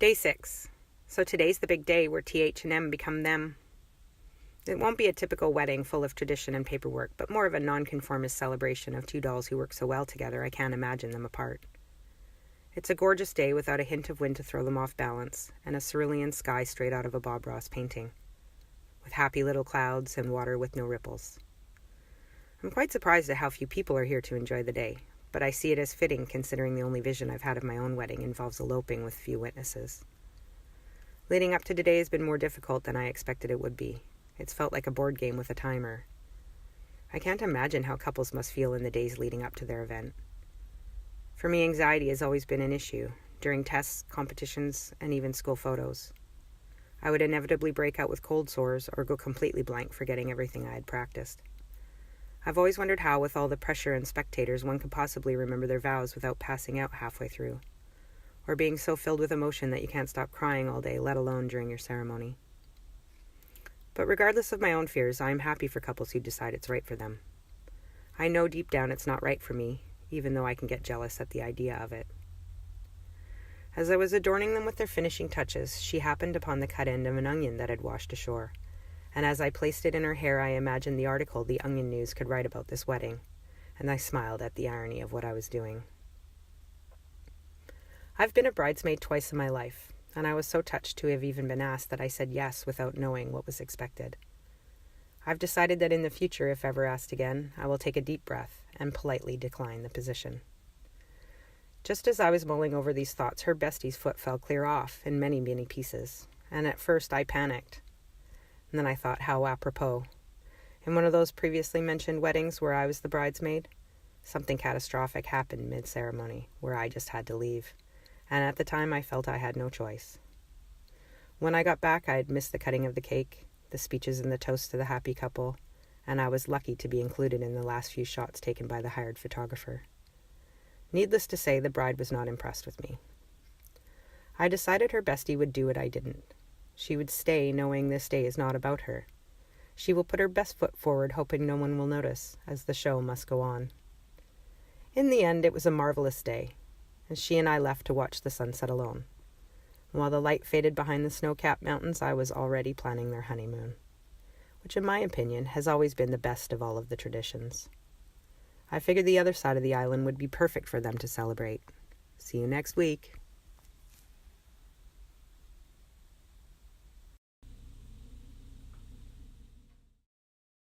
Day 6. So today's the big day where TH&M become them. It won't be a typical wedding full of tradition and paperwork, but more of a nonconformist celebration of two dolls who work so well together I can't imagine them apart. It's a gorgeous day without a hint of wind to throw them off balance, and a cerulean sky straight out of a Bob Ross painting, with happy little clouds and water with no ripples. I'm quite surprised at how few people are here to enjoy the day, but I see it as fitting considering the only vision I've had of my own wedding involves eloping with few witnesses. Leading up to today has been more difficult than I expected it would be. It's felt like a board game with a timer. I can't imagine how couples must feel in the days leading up to their event. For me, anxiety has always been an issue, during tests, competitions, and even school photos. I would inevitably break out with cold sores or go completely blank, forgetting everything I had practiced. I've always wondered how, with all the pressure and spectators, one could possibly remember their vows without passing out halfway through, or being so filled with emotion that you can't stop crying all day, let alone during your ceremony. But regardless of my own fears, I am happy for couples who decide it's right for them. I know deep down it's not right for me, even though I can get jealous at the idea of it. As I was adorning them with their finishing touches, she happened upon the cut end of an onion that had washed ashore, and as I placed it in her hair, I imagined the article the Onion News could write about this wedding, and I smiled at the irony of what I was doing. I've been a bridesmaid twice in my life, and I was so touched to have even been asked that I said yes without knowing what was expected. I've decided that in the future, if ever asked again, I will take a deep breath and politely decline the position. Just as I was mulling over these thoughts, her bestie's foot fell clear off in many, many pieces, and at first I panicked. And then I thought, how apropos. In one of those previously mentioned weddings where I was the bridesmaid, something catastrophic happened mid-ceremony where I just had to leave, and at the time I felt I had no choice. When I got back, I had missed the cutting of the cake, the speeches and the toast to the happy couple, and I was lucky to be included in the last few shots taken by the hired photographer. Needless to say, the bride was not impressed with me. I decided her bestie would do what I didn't. She would stay knowing this day is not about her. She will put her best foot forward, hoping no one will notice, as the show must go on. In the end, it was a marvelous day, and she and I left to watch the sunset alone. While the light faded behind the snow-capped mountains, I was already planning their honeymoon, which in my opinion has always been the best of all of the traditions. I figured the other side of the island would be perfect for them to celebrate. See you next week.